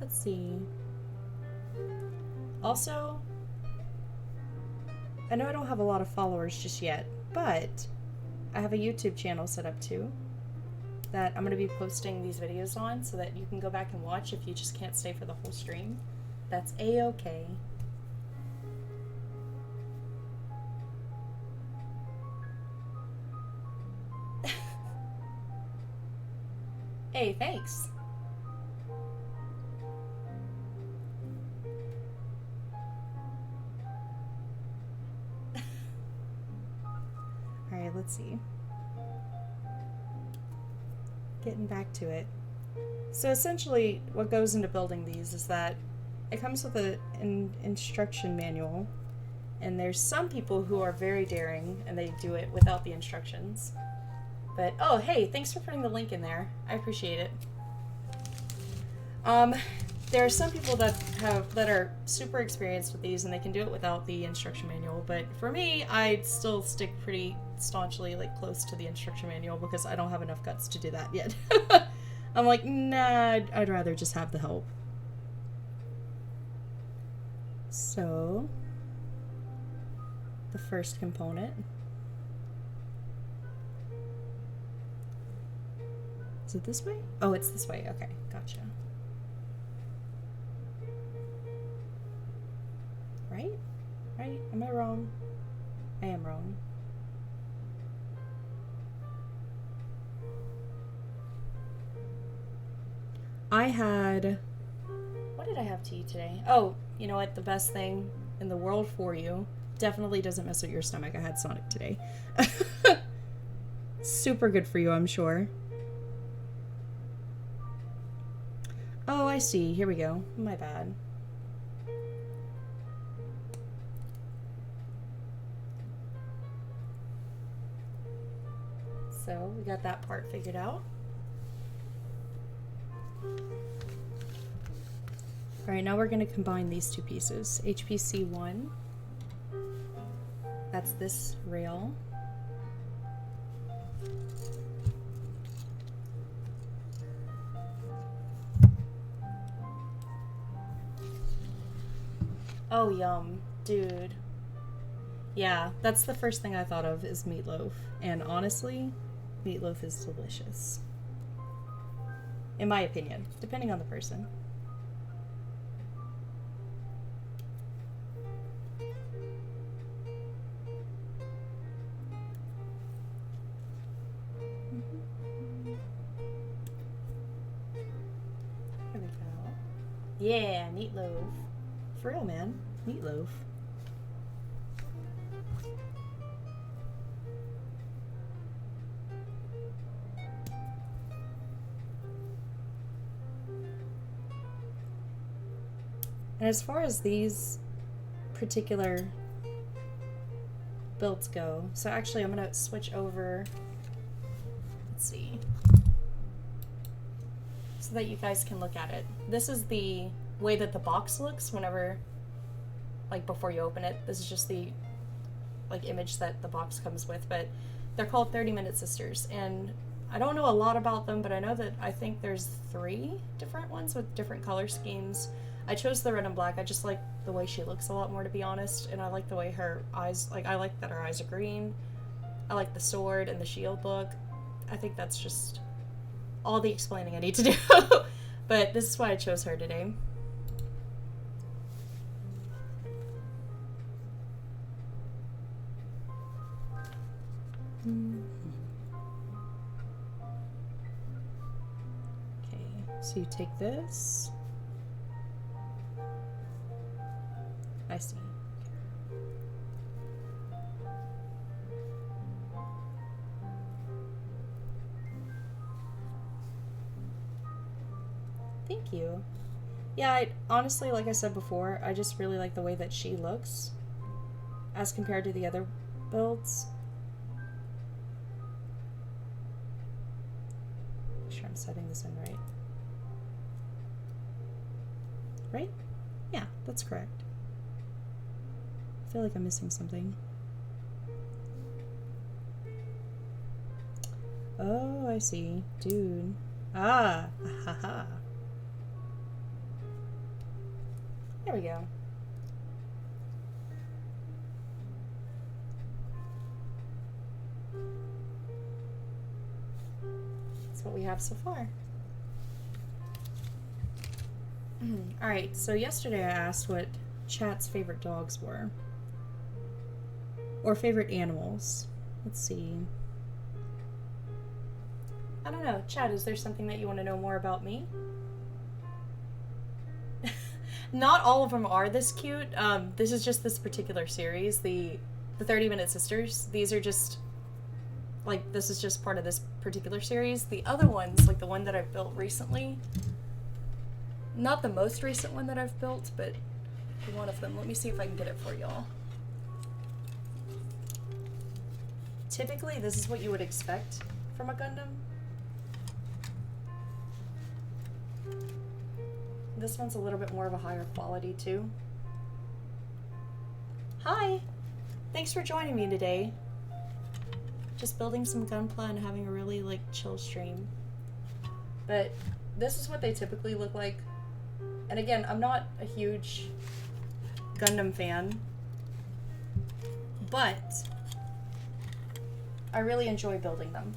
Let's see. Also, I know I don't have a lot of followers just yet, but I have a YouTube channel set up too that I'm going to be posting these videos on so that you can go back and watch if you just can't stay for the whole stream. That's A-okay. Hey, thanks. Alright, let's see. Getting back to it. So essentially, what goes into building these is that it comes with an instruction manual, and there's some people who are very daring and they do it without the instructions. But, oh, hey, thanks for putting the link in there. I appreciate it. There are some people that are super experienced with these and they can do it without the instruction manual, but for me, I still stick pretty staunchly close to the instruction manual because I don't have enough guts to do that yet. I'm like, nah, I'd rather just have the help. So, the first component. Is it this way? Oh, it's this way. Okay, gotcha. Right? Right? Am I wrong? I am wrong. What did I have to eat today? Oh, you know what? The best thing in the world for you definitely doesn't mess with your stomach. I had Sonic today. Super good for you, I'm sure. Oh, I see. Here we go. My bad. So, we got that part figured out. Alright, now we're going to combine these two pieces. HPC1. That's this rail. Oh, yum. Dude. Yeah, that's the first thing I thought of is meatloaf. And honestly, meatloaf is delicious. In my opinion, depending on the person. There we go. Yeah, meatloaf. For real, man. Meatloaf. And as far as these particular builds go, so actually I'm going to switch over, let's see, so that you guys can look at it. This is the way that the box looks whenever, before you open it. This is just the, image that the box comes with, but they're called 30-Minute Sisters, and I don't know a lot about them, but I know that I think there's 3 different ones with different color schemes. I chose the red and black. I just like the way she looks a lot more, to be honest, and I like the way her eyes, I like that her eyes are green. I like the sword and the shield look. I think that's just all the explaining I need to do. But this is why I chose her today. Okay, so you take this. I see. Thank you. Yeah, I honestly, like I said before, I just really like the way that she looks as compared to the other builds. Make sure I'm setting this in right. Right? Yeah, that's correct. I feel like I'm missing something. Oh, I see. Dude. Ah, ha ha. There we go. That's what we have so far. Alright, so yesterday I asked what chat's favorite dogs were. Or favorite animals. Let's see. I don't know. Chat, is there something that you want to know more about me? Not all of them are this cute. This is just this particular series, the 30-Minute Sisters. These are just, like, this is just part of this particular series. The other ones, like the one that I've built recently, not the most recent one that I've built, but one of them. Let me see if I can get it for y'all. Typically, this is what you would expect from a Gundam. This one's a little bit more of a higher quality, too. Hi! Thanks for joining me today. Just building some Gunpla and having a really, like, chill stream. But this is what they typically look like. And again, I'm not a huge Gundam fan, but I really enjoy building them.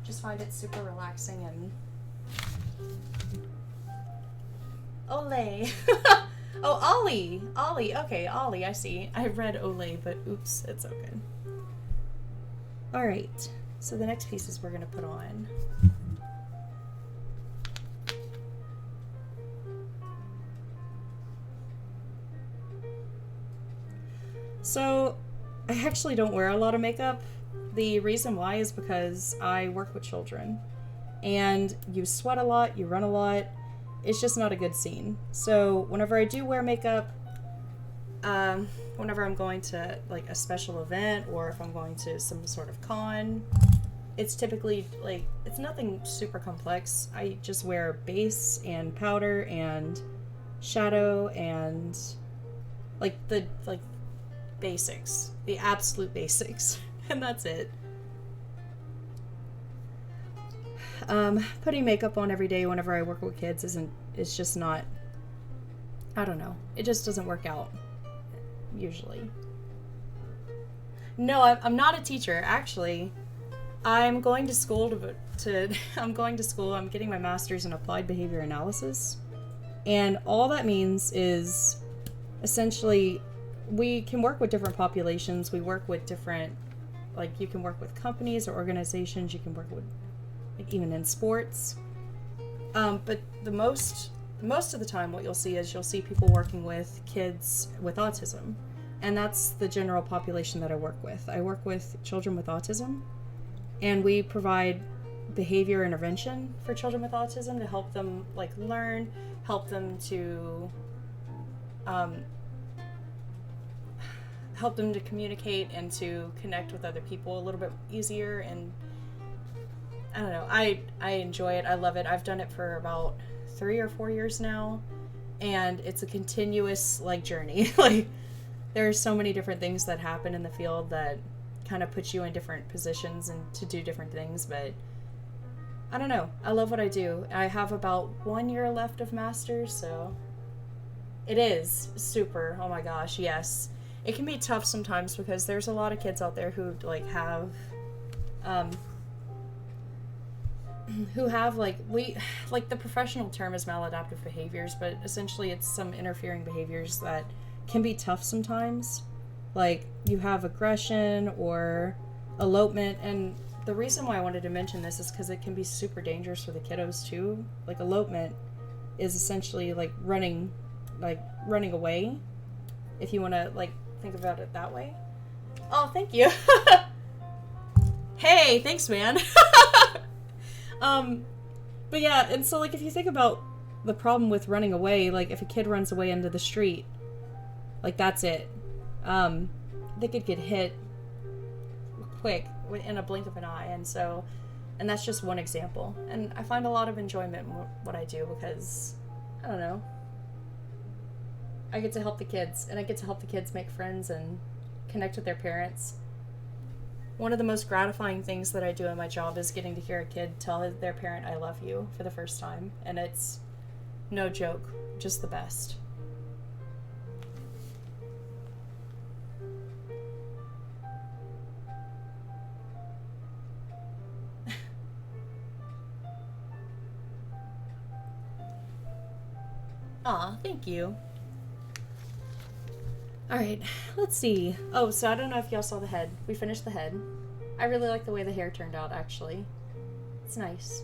Just find it super relaxing and... Olay! Oh, Ollie! Ollie, okay, Ollie, I see. I read Olay, but oops, it's okay. Alright, so the next pieces we're gonna put on. So, I actually don't wear a lot of makeup. The reason why is because I work with children, and you sweat a lot, you run a lot, it's just not a good scene. So whenever I do wear makeup, whenever I'm going to like a special event or if I'm going to some sort of con, it's typically like, it's nothing super complex. I just wear base and powder and shadow and like the basics, the absolute basics. And that's it. Putting makeup on every day whenever I work with kids it's just not, I don't know. It just doesn't work out, usually. No, I'm not a teacher, actually. I'm going to school I'm getting my master's in applied behavior analysis. And all that means is, essentially, we can work with different populations, we work with different, like, you can work with companies or organizations, you can work with, like, even in sports. But the most of the time what you'll see is you'll see people working with kids with autism. And that's the general population that I work with. I work with children with autism, and we provide behavior intervention for children with autism to help them, like, learn, help them to communicate and to connect with other people a little bit easier. And I don't know, I enjoy it. I love it. I've done it for about 3 or 4 years now, and it's a continuous, like, journey. Like, there are so many different things that happen in the field that kind of put you in different positions and to do different things, but I don't know. I love what I do. I have about 1 year left of masters, so it is super. Oh my gosh, yes. It can be tough sometimes because there's a lot of kids out there who, like, have the professional term is maladaptive behaviors, but essentially it's some interfering behaviors that can be tough sometimes. Like, you have aggression or elopement, and the reason why I wanted to mention this is because it can be super dangerous for the kiddos too. Like, elopement is essentially like running away, if you want to, like, think about it that way. Oh, thank you. Hey, thanks, man. But yeah, and so, like, if you think about the problem with running away, like, if a kid runs away into the street, like, that's it. They could get hit quick in a blink of an eye, and that's just one example. And I find a lot of enjoyment in what I do because, I don't know, I get to help the kids, and I get to help the kids make friends and connect with their parents. one of the most gratifying things that I do in my job is getting to hear a kid tell their parent, I love you, for the first time. And it's no joke, just the best. Aw, thank you. Alright, let's see. Oh, so I don't know if y'all saw the head. We finished the head. I really like the way the hair turned out, actually. It's nice.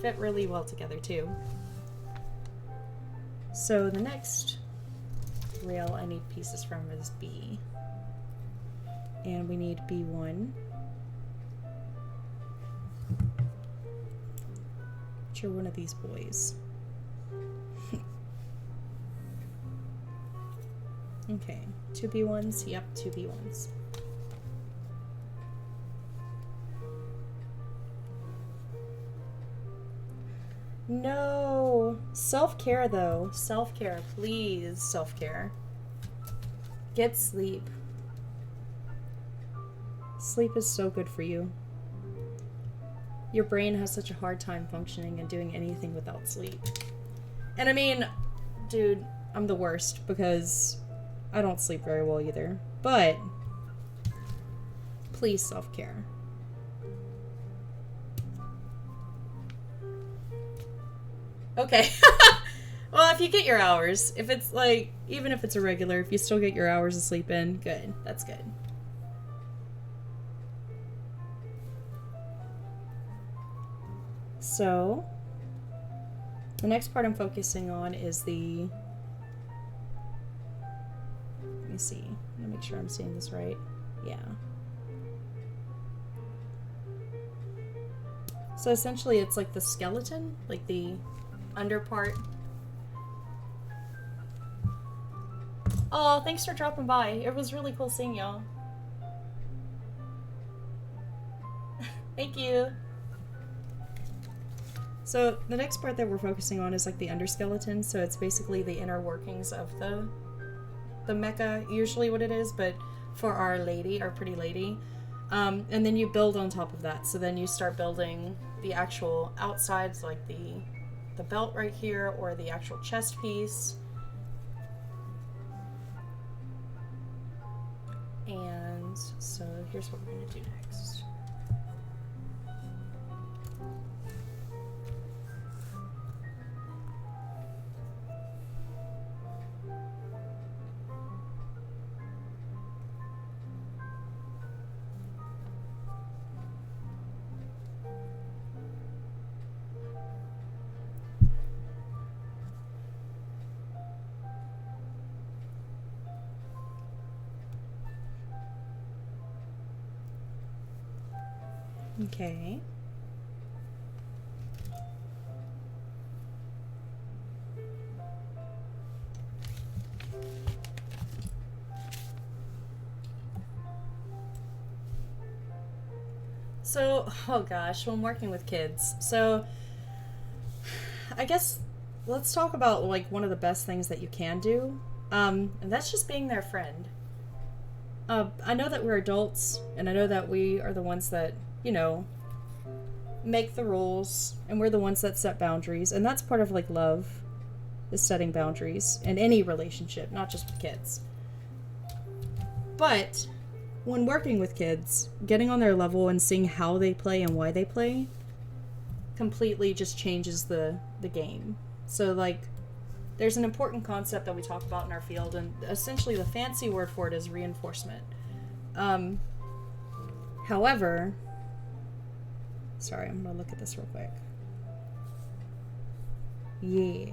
Fit really well together, too. So the next rail I need pieces from is B. And we need B1. Which are one of these boys. Okay, 2 B1s, yep, 2 B1s. No! Self-care, though. Self-care, please. Self-care. Get sleep. Sleep is so good for you. Your brain has such a hard time functioning and doing anything without sleep. And I mean, dude, I'm the worst because I don't sleep very well either. But please self-care. Okay. Well, if you get your hours, if it's like, even if it's irregular, if you still get your hours of sleep in, good. That's good. So, the next part I'm focusing on is the, let me see, let me make sure I'm seeing this right. Yeah. So essentially it's like the skeleton, like the under part. Oh, thanks for dropping by. It was really cool seeing y'all. Thank you. So the next part that we're focusing on is like the underskeleton. So it's basically the inner workings of the mecha, usually what it is, but for our lady, our pretty lady. And then you build on top of that. So then you start building the actual outsides, like the belt right here, or the actual chest piece. And so here's what we're going to do next. Okay. So, oh gosh, when working with kids. So, I guess let's talk about like one of the best things that you can do. And that's just being their friend. I know that we're adults, and I know that we are the ones that, you know, make the rules, and we're the ones that set boundaries, and that's part of like love, is setting boundaries in any relationship, not just with kids. But when working with kids, getting on their level and seeing how they play and why they play completely just changes the game. So like, there's an important concept that we talk about in our field, and essentially the fancy word for it is reinforcement. However, sorry, I'm gonna look at this real quick. Yeah,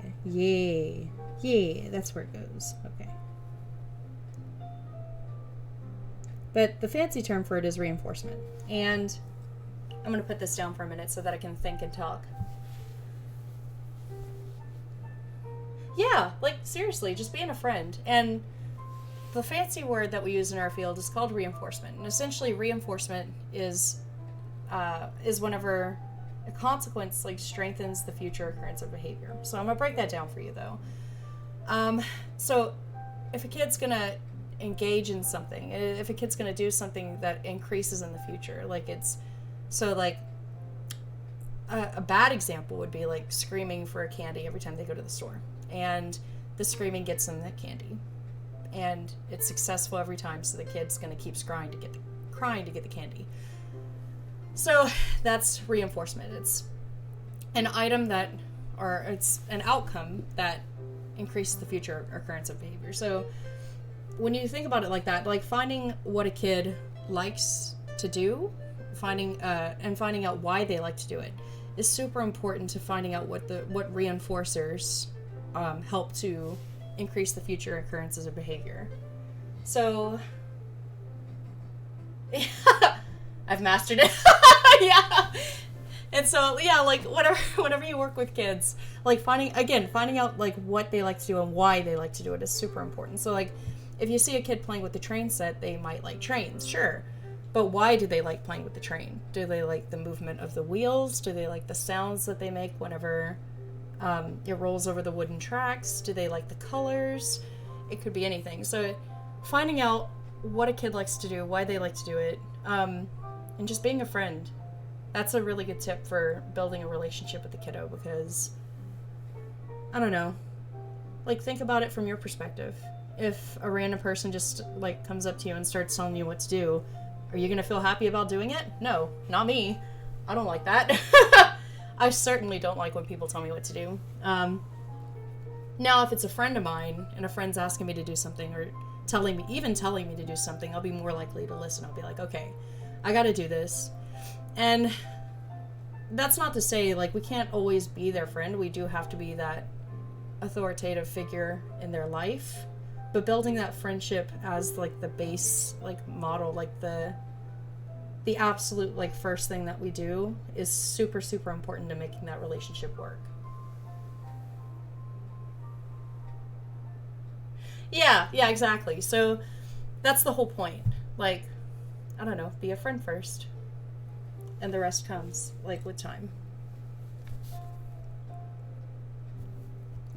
that's where it goes. Okay. But the fancy term for it is reinforcement. And I'm gonna put this down for a minute so that I can think and talk. Yeah, like seriously, just being a friend. And the fancy word that we use in our field is called reinforcement. And essentially reinforcement is whenever a consequence like strengthens the future occurrence of behavior. So I'm gonna break that down for you though. So if a kid's gonna engage in something. If a kid's going to do something that increases in the future, like it's so like a bad example would be like screaming for a candy every time they go to the store, and the screaming gets them that candy, and it's successful every time, so the kid's going to keep crying to get the candy. So that's reinforcement. It's an item that, or it's an outcome that increases the future occurrence of behavior. So when you think about it like that, like finding what a kid likes to do, finding out why they like to do it is super important to finding out what reinforcers help to increase the future occurrences of behavior. So I've mastered it. Yeah. And so, yeah, like, whenever you work with kids, like, finding out, like, what they like to do and why they like to do it is super important. So, like, if you see a kid playing with the train set, they might like trains, sure. But why do they like playing with the train? Do they like the movement of the wheels? Do they like the sounds that they make whenever it rolls over the wooden tracks? Do they like the colors? It could be anything. So, finding out what a kid likes to do, why they like to do it, and just being a friend. That's a really good tip for building a relationship with the kiddo, because, I don't know, like, think about it from your perspective. If a random person just, like, comes up to you and starts telling you what to do, are you going to feel happy about doing it? No, not me. I don't like that. I certainly don't like when people tell me what to do. Now, if it's a friend of mine, and a friend's asking me to do something, or telling me to do something, I'll be more likely to listen. I'll be like, okay, I gotta do this. And that's not to say, like, we can't always be their friend. We do have to be that authoritative figure in their life. But building that friendship as, like, the base, like, model, like, the absolute, like, first thing that we do is super, super important to making that relationship work. Yeah, exactly. So that's the whole point. Like, I don't know, be a friend first. And the rest comes, like, with time.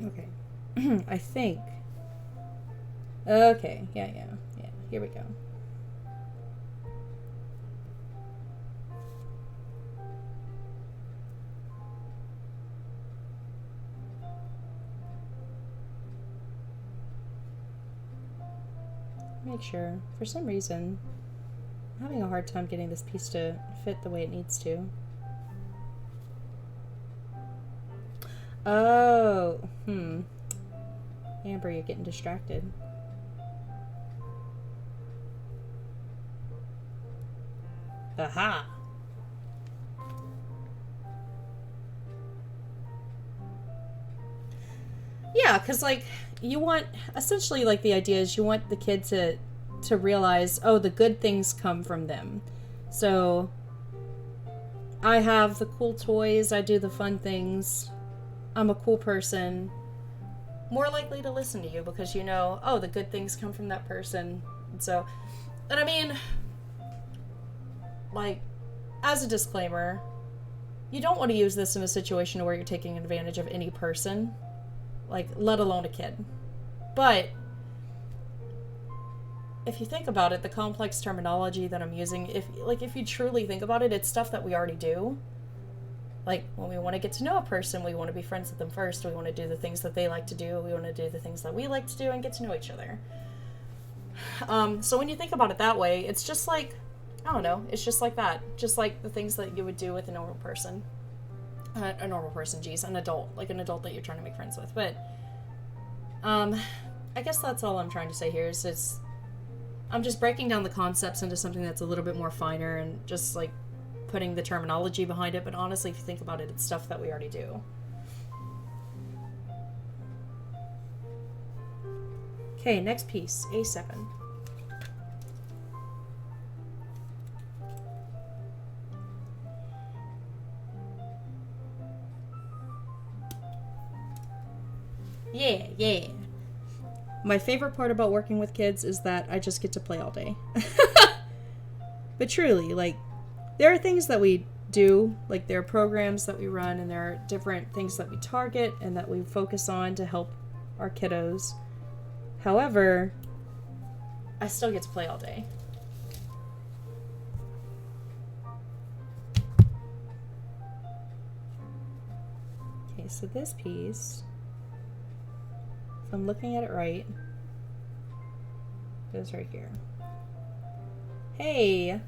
Okay. I think. Okay, yeah. Here we go. Make sure. For some reason, I'm having a hard time getting this piece to fit the way it needs to. Oh, Amber, you're getting distracted. Aha! Yeah, because, like, you want, essentially, like, the idea is you want the kid to realize, oh, the good things come from them. So, I have the cool toys, I do the fun things, I'm a cool person. More likely to listen to you because you know, oh, the good things come from that person. And so, and I mean, like, as a disclaimer, you don't want to use this in a situation where you're taking advantage of any person, like, let alone a kid. But if you think about it, the complex terminology that I'm using, if you truly think about it, it's stuff that we already do. Like, when we want to get to know a person, we want to be friends with them first. We want to do the things that they like to do. We want to do the things that we like to do and get to know each other. So when you think about it that way, it's just like, I don't know, it's just like that. Just like the things that you would do with a normal person. An adult. Like an adult that you're trying to make friends with. But, I guess that's all I'm trying to say here is I'm just breaking down the concepts into something that's a little bit more finer and just, like, putting the terminology behind it. But honestly, if you think about it, it's stuff that we already do. Okay, next piece, A7. Yeah. My favorite part about working with kids is that I just get to play all day. But truly, like, there are things that we do, like there are programs that we run, and there are different things that we target and that we focus on to help our kiddos. However, I still get to play all day. Okay, so this piece, if I'm looking at it right, goes right here. Hey!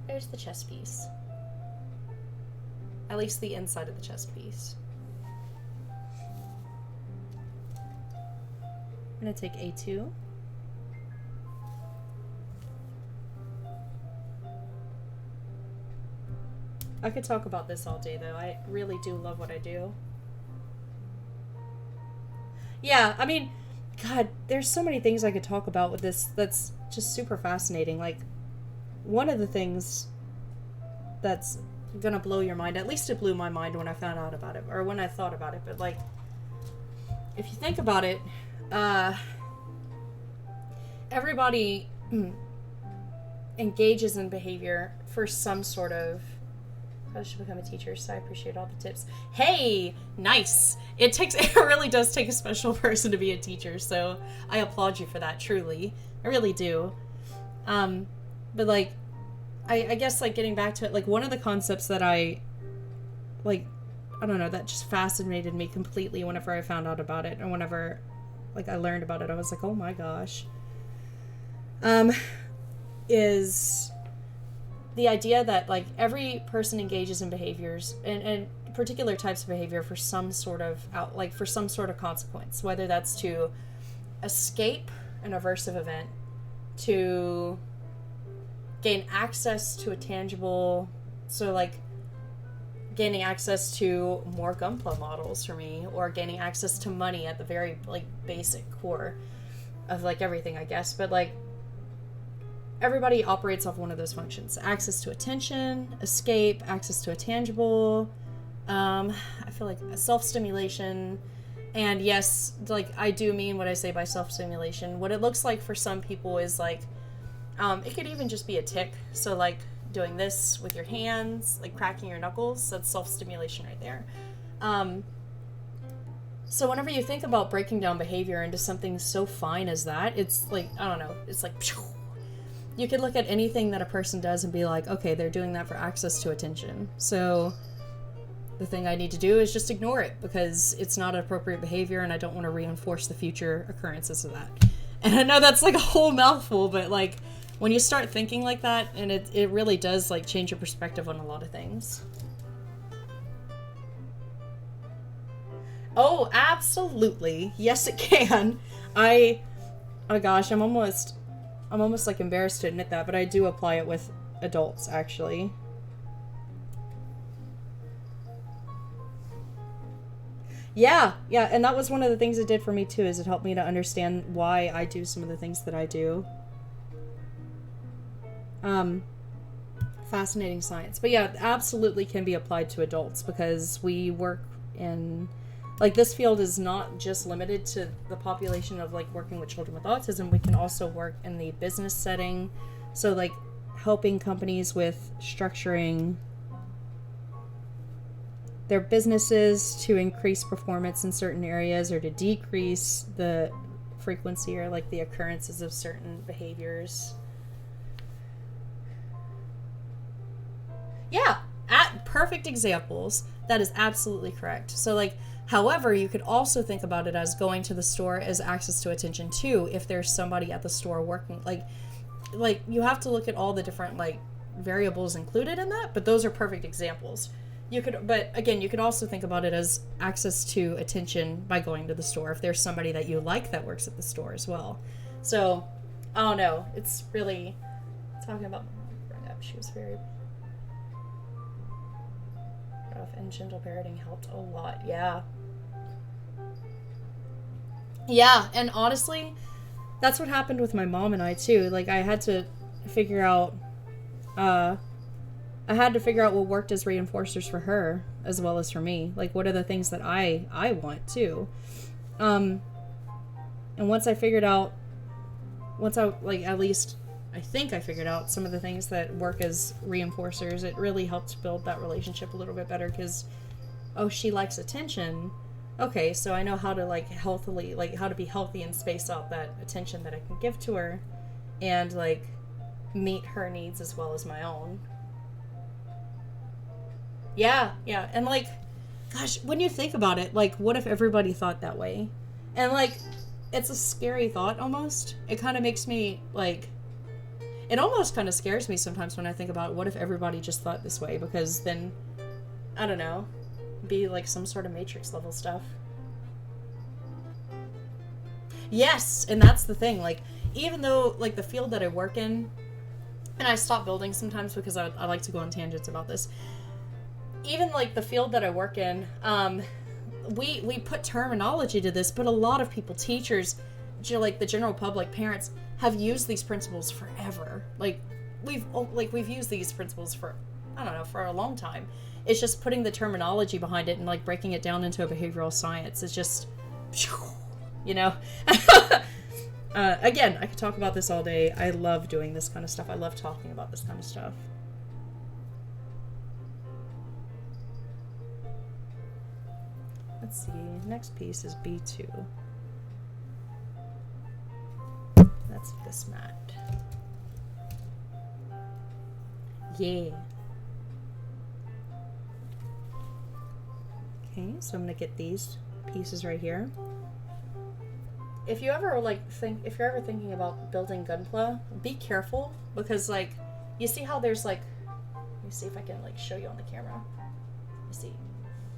There's the chest piece. At least the inside of the chest piece. I'm gonna take A2. I could talk about this all day though. I really do love what I do. Yeah, I mean, God, there's so many things I could talk about with this that's just super fascinating. Like, one of the things that's gonna blow your mind, at least it blew my mind when I found out about it, or when I thought about it, but like, if you think about it, everybody engages in behavior for some sort of, I should become a teacher, so I appreciate all the tips. Hey, nice. It really does take a special person to be a teacher, so I applaud you for that, truly. I really do. But like, I guess like getting back to it, like one of the concepts that I don't know, that just fascinated me completely whenever I found out about it, and whenever like I learned about it, I was like, oh my gosh. Is the idea that like every person engages in behaviors and particular types of behavior for some sort of for some sort of consequence, whether that's to escape an aversive event, to gain access to a tangible, so like gaining access to more Gunpla models for me, or gaining access to money at the very like basic core of like everything, I guess. But like everybody operates off one of those functions: access to attention, escape, access to a tangible, I feel like self-stimulation. And yes, like I do mean what I say by self-stimulation. What it looks like for some people is like, it could even just be a tick. So like doing this with your hands, like cracking your knuckles, that's self-stimulation right there. So whenever you think about breaking down behavior into something so fine as that, it's like, I don't know, it's like, you could look at anything that a person does and be like, okay, they're doing that for access to attention. So the thing I need to do is just ignore it because it's not appropriate behavior and I don't want to reinforce the future occurrences of that. And I know that's like a whole mouthful, but like when you start thinking like that, and it really does like change your perspective on a lot of things. Oh, absolutely. Yes, it can. Oh gosh, I'm almost like embarrassed to admit that, but I do apply it with adults actually. Yeah, and that was one of the things it did for me too, is it helped me to understand why I do some of the things that I do. Fascinating science. But yeah, it absolutely can be applied to adults because we work in, like, this field is not just limited to the population of, like, working with children with autism. We can also work in the business setting. So, like, helping companies with structuring their businesses to increase performance in certain areas or to decrease the frequency or, like, the occurrences of certain behaviors. Yeah, perfect examples. That is absolutely correct. So, like, however, you could also think about it as going to the store as access to attention too, if there's somebody at the store working. Like you have to look at all the different, like, variables included in that, but those are perfect examples. But again, you could also think about it as access to attention by going to the store if there's somebody that you like that works at the store as well. So, I don't know. It's really talking about growing up. She was very rough, and gentle parenting helped a lot. Yeah, and honestly, that's what happened with my mom and I too. Like, I had to figure out what worked as reinforcers for her as well as for me. Like, what are the things that I want too? And once I at least I think I figured out some of the things that work as reinforcers, it really helped build that relationship a little bit better because, oh, she likes attention. okay, so I know how to like healthily, like how to be healthy and space out that attention that I can give to her and like meet her needs as well as my own. Yeah, yeah. And like, gosh, when you think about it, like, what if everybody thought that way? And like, it's a scary thought almost. It kind of makes me like, it almost kind of scares me sometimes when I think about what if everybody just thought this way, because then, I don't know, be like some sort of Matrix level stuff. Yes, and that's the thing. Like, even though like the field that I work in, and I stop building sometimes because I like to go on tangents about this. Even like the field that I work in, we put terminology to this, but a lot of people, teachers, like the general public, parents, have used these principles forever. Like we've used these principles for, I don't know, for a long time. It's just putting the terminology behind it and like breaking it down into a behavioral science. It's just, you know. Again, I could talk about this all day. I love doing this kind of stuff. I love talking about this kind of stuff. Let's see, next piece is B2. That's this mat. Yeah. Okay, so I'm gonna get these pieces right here. If you ever if you're ever thinking about building Gunpla, be careful, because like, you see how there's like, let me see if I can like show you on the camera.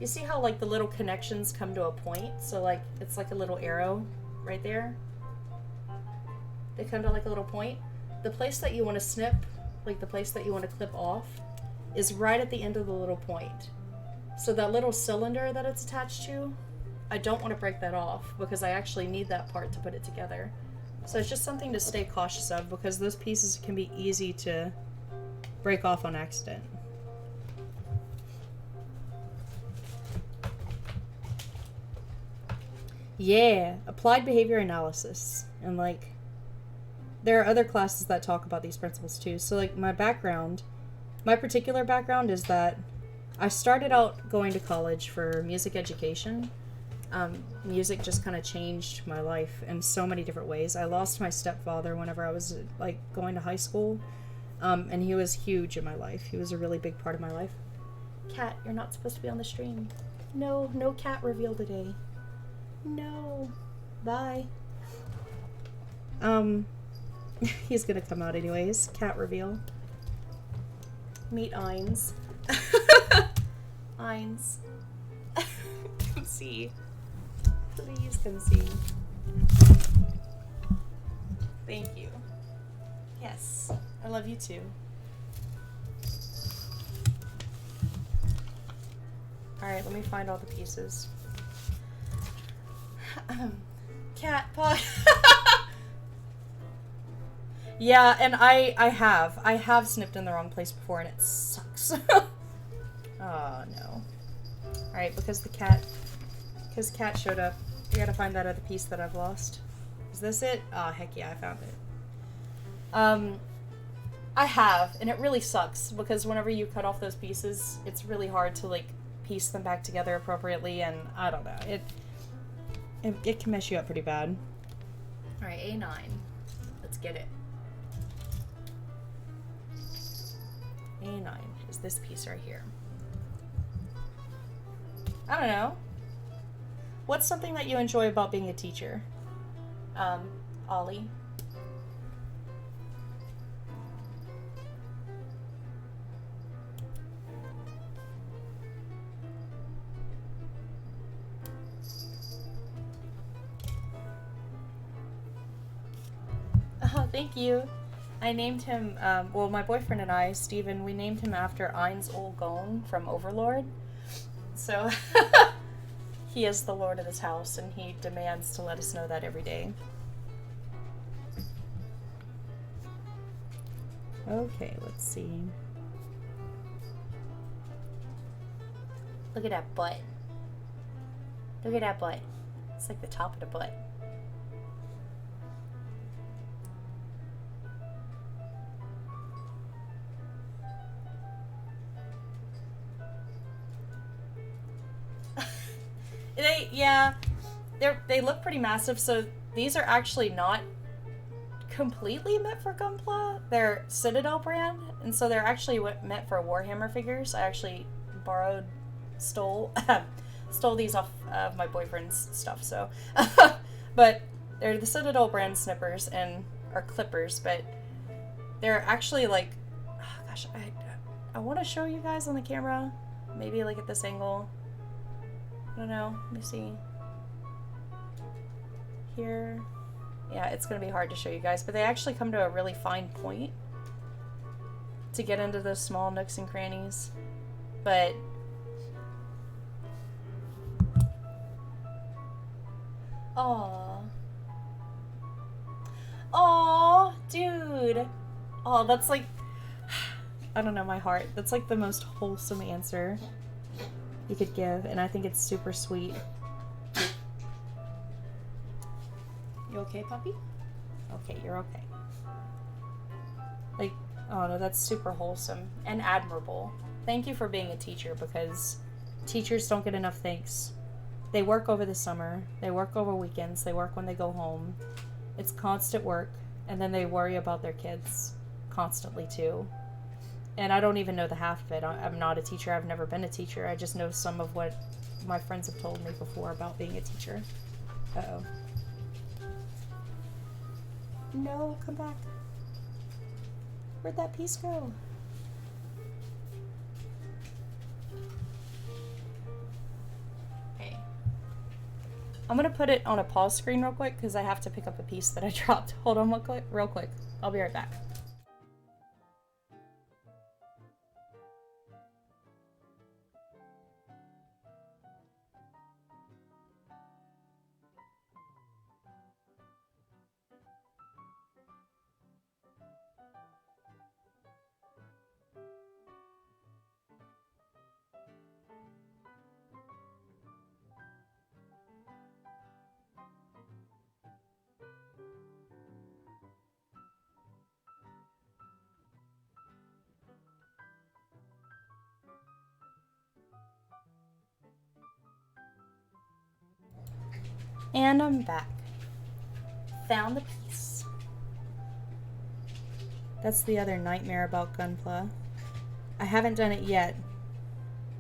You see how like the little connections come to a point? So like, it's like a little arrow right there. They come to like a little point. The place that you want to snip, like the place that you want to clip off, is right at the end of the little point. So that little cylinder that it's attached to, I don't want to break that off because I actually need that part to put it together. So it's just something to stay cautious of, because those pieces can be easy to break off on accident. Yeah, applied behavior analysis. And like, there are other classes that talk about these principles too. So like my particular background is that I started out going to college for music education. Music just kind of changed my life in so many different ways. I lost my stepfather whenever I was like going to high school. And he was huge in my life. He was a really big part of my life. Cat, you're not supposed to be on the stream. No cat reveal today. No. Bye. He's gonna come out anyways. Cat reveal. Meet Eins. Eins. Come see. Please come see. Thank you. Yes. I love you too. Alright, let me find all the pieces. Cat paw. Yeah, and I have snipped in the wrong place before, and it sucks. Oh no. Alright, because Cat showed up, I gotta find that other piece that I've lost. Is this it? Oh, heck yeah, I found it. I have, and it really sucks, because whenever you cut off those pieces, it's really hard to like piece them back together appropriately, and I don't know, it can mess you up pretty bad. Alright, A9. Let's get it. A9 is this piece right here. I don't know. What's something that you enjoy about being a teacher? Ollie? Oh, thank you. I named him, well, my boyfriend and I, Steven, we named him after Eins Ol Gon from Overlord. So, he is the lord of this house, and he demands to let us know that every day. Okay, let's see. Look at that butt. Look at that butt. It's like the top of the butt. Yeah, they look pretty massive. So these are actually not completely meant for Gunpla. They're Citadel brand, and so they're actually meant for Warhammer figures. I actually stole stole these off of my boyfriend's stuff. So, but they're the Citadel brand snippers and or clippers, but they're actually like, oh gosh, I want to show you guys on the camera, maybe like at this angle. I don't know. Let me see. Here. Yeah, it's going to be hard to show you guys, but they actually come to a really fine point to get into those small nooks and crannies. But Aw, dude. Oh, that's like, I don't know, my heart. That's like the most wholesome answer you could give, and I think it's super sweet. You okay, puppy? Okay, you're okay. Like, oh no, that's super wholesome and admirable. Thank you for being a teacher, because teachers don't get enough thanks. They work over the summer, they work over weekends, they work when they go home. It's constant work, and then they worry about their kids constantly too. And I don't even know the half of it. I'm not a teacher, I've never been a teacher. I just know some of what my friends have told me before about being a teacher. Uh-oh. No, come back. Where'd that piece go? Okay. I'm gonna put it on a pause screen real quick because I have to pick up a piece that I dropped. Hold on real quick. I'll be right back. And I'm back. Found the piece. That's the other nightmare about Gunpla. I haven't done it yet,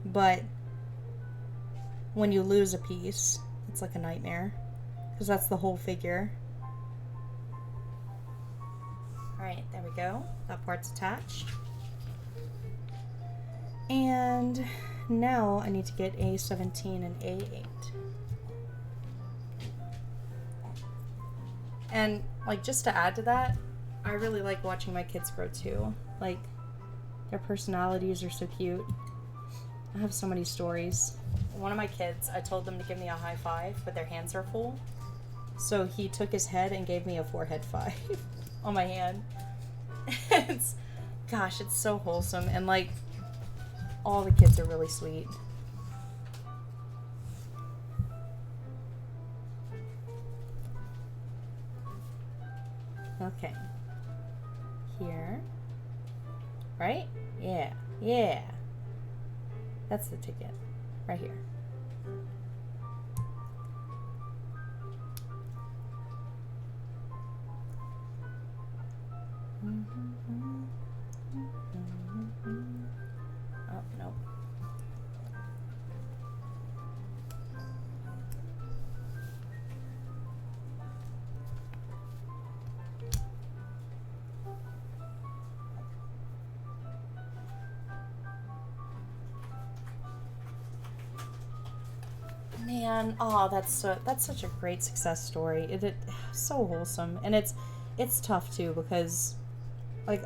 but when you lose a piece, it's like a nightmare, because that's the whole figure. Alright, there we go. That part's attached. And now I need to get A17 and A8. And, like, just to add to that, I really like watching my kids grow too. Like, their personalities are so cute. I have so many stories. One of my kids, I told them to give me a high five, but their hands are full. So he took his head and gave me a forehead five on my hand. Gosh, it's so wholesome. And, like, all the kids are really sweet. Okay. Here. Right? Yeah. Yeah. That's the ticket. Right here. Oh, no. Man, oh, that's such a great success story. It so wholesome, and it's tough too, because like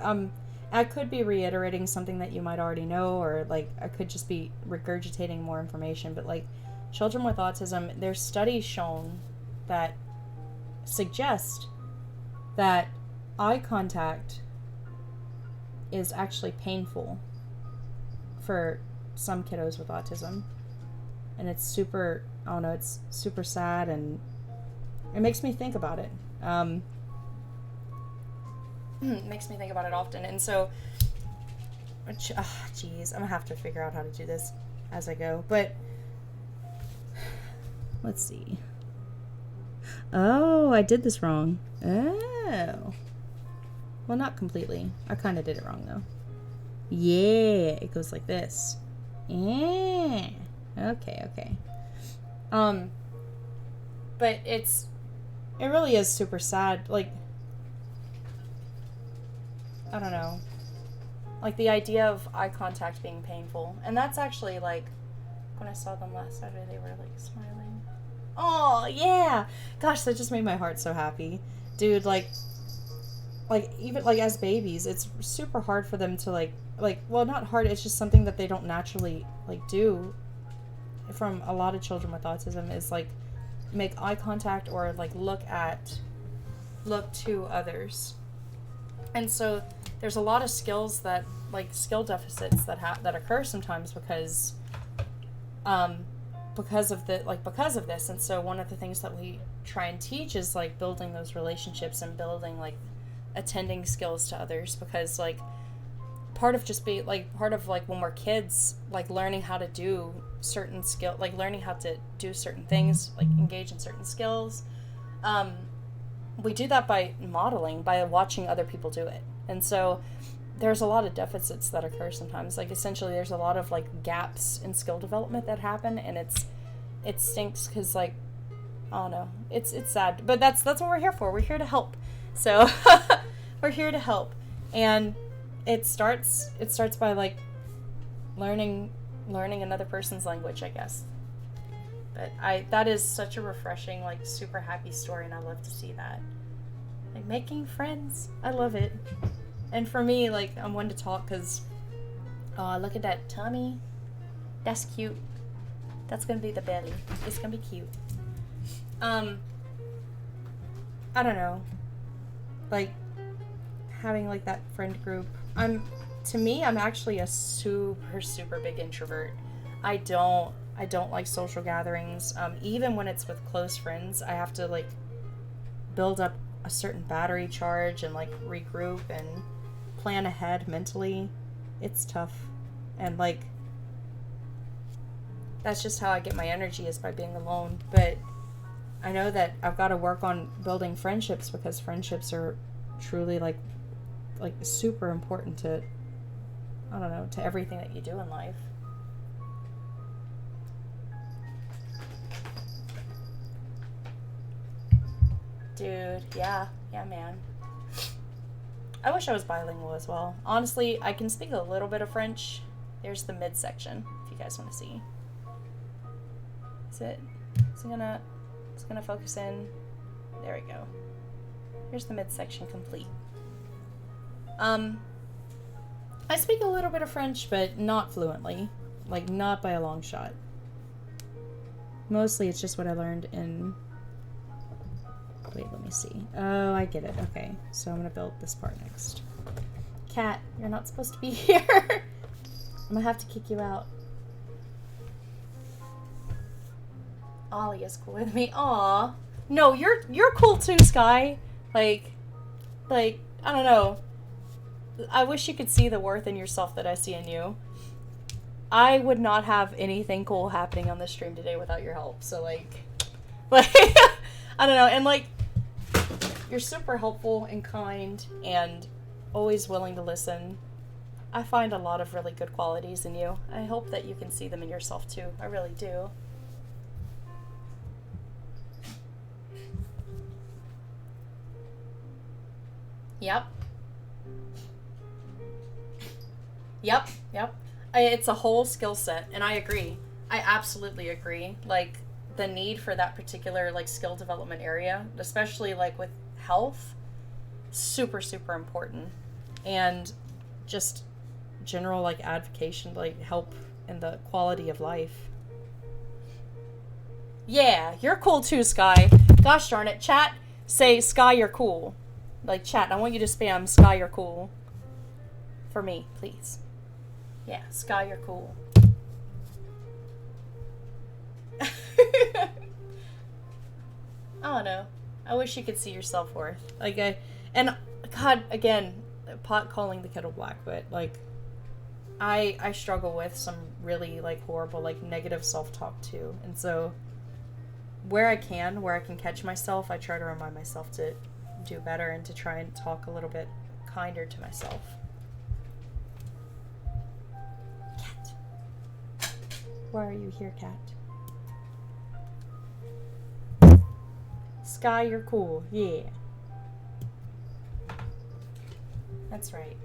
I could be reiterating something that you might already know, or like I could just be regurgitating more information, but like children with autism, there's studies shown that suggest that eye contact is actually painful for some kiddos with autism. And it's super, I don't know, it's super sad, and it makes me think about it. It makes me think about it often. And so, geez, I'm gonna have to figure out how to do this as I go. But let's see. Oh, I did this wrong. Oh. Well, not completely. I kind of did it wrong, though. Yeah, it goes like this. Yeah. Okay. But it really is super sad. Like, I don't know. Like, the idea of eye contact being painful. And that's actually, like, when I saw them last Saturday, they were, like, smiling. Oh, yeah! Gosh, that just made my heart so happy. Dude, like, even, like, as babies, it's super hard for them to, like, well, not hard, it's just something that they don't naturally, like, do from a lot of children with autism is, like, make eye contact or, like, look to others. And so there's a lot of skills that, like, skill deficits that occur sometimes because of this. And so one of the things that we try and teach is, like, building those relationships and building, like, attending skills to others, because, like, part of when we're kids, like, learning how to do certain learning how to do certain things, like, engage in certain skills, we do that by modeling, by watching other people do it. And so there's a lot of deficits that occur sometimes. Like, essentially there's a lot of, like, gaps in skill development that happen, and it stinks because, like, I don't know, it's sad, but that's what we're here for. We're here to help. So we're here to help. And it starts by, like, learning another person's language, I guess. But that is such a refreshing, like, super happy story, and I love to see that. Like, making friends. I love it. And for me, like, I'm one to talk because, oh, look at that tummy. That's cute. That's gonna be the belly. It's gonna be cute. I don't know. Like, having, like, that friend group. I'm actually a super, super big introvert. I don't like social gatherings. Even when it's with close friends, I have to, like, build up a certain battery charge and, like, regroup and plan ahead mentally. It's tough. And, like, that's just how I get my energy, is by being alone. But I know that I've got to work on building friendships, because friendships are truly, like super important to, I don't know, to everything that you do in life. Dude, yeah, man. I wish I was bilingual as well. Honestly, I can speak a little bit of French. There's the midsection, if you guys want to see. Is it gonna focus in? There we go. Here's the midsection complete. I speak a little bit of French, but not fluently. Like, not by a long shot. Mostly it's just what I learned in... Wait, let me see. Oh, I get it. Okay, so I'm gonna build this part next. Cat, you're not supposed to be here. I'm gonna have to kick you out. Ollie is cool with me. Aw. No, you're cool too, Sky. Like, I don't know. I wish you could see the worth in yourself that I see in you. I would not have anything cool happening on this stream today without your help. So, like I don't know. And, like, you're super helpful and kind and always willing to listen. I find a lot of really good qualities in you. I hope that you can see them in yourself too. I really do. Yep. It's a whole skill set, and I agree. I absolutely agree. Like, the need for that particular, like, skill development area, especially, like, with health, super, super important. And just general, like, advocation, like, help in the quality of life. Yeah, you're cool too, Sky. Gosh darn it. Chat, say, Sky, you're cool. Like, chat, I want you to spam, Sky, you're cool. For me, please. Yeah, Sky, you're cool. I don't know. I wish you could see your self-worth. Like, and God, again, pot calling the kettle black, but, like, I struggle with some really, like, horrible, like, negative self-talk too. And so where I can, where I can catch myself, I try to remind myself to do better and to try and talk a little bit kinder to myself. Cat. Why are you here, cat? Sky, you're cool. Yeah. That's right.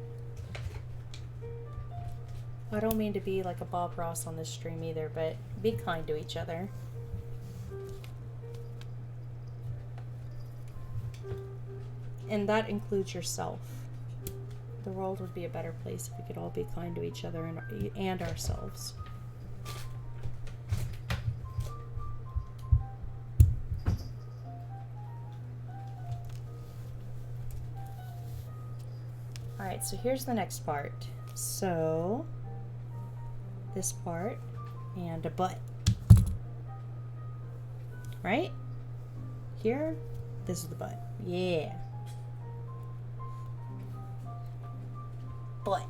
I don't mean to be like a Bob Ross on this stream either, but be kind to each other. And that includes yourself. The world would be a better place if we could all be kind to each other and ourselves. Alright, so here's the next part. So, this part and a butt. Right? Here, this is the butt. Yeah. Butt.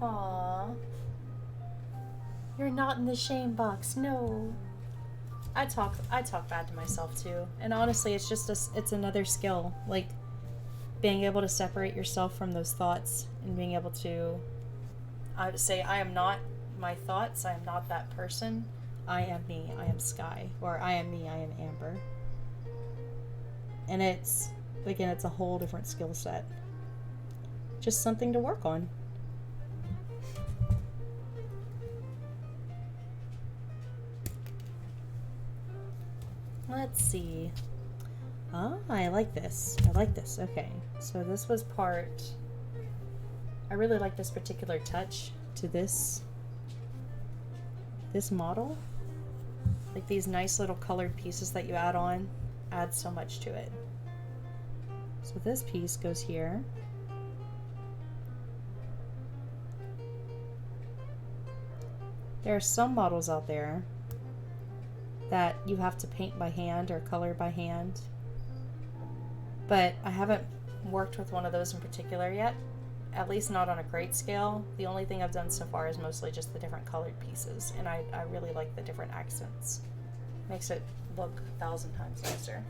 Aww. You're not in the shame box. No. I talk bad to myself too. And honestly, it's just it's another skill. Like being able to separate yourself from those thoughts and being able to say, I am not my thoughts. I am not that person. I am me. I am Sky. Or I am me. I am Amber. And it's, again, it's a whole different skill set. Just something to work on. Let's see. Ah, I like this. I like this. Okay. So this was part... I really like this particular touch to this model. Like these nice little colored pieces that you add on add so much to it. So this piece goes here. There are some models out there that you have to paint by hand or color by hand, but I haven't worked with one of those in particular yet, at least not on a great scale. The only thing I've done so far is mostly just the different colored pieces, and I really like the different accents. Makes it look 1,000 times nicer.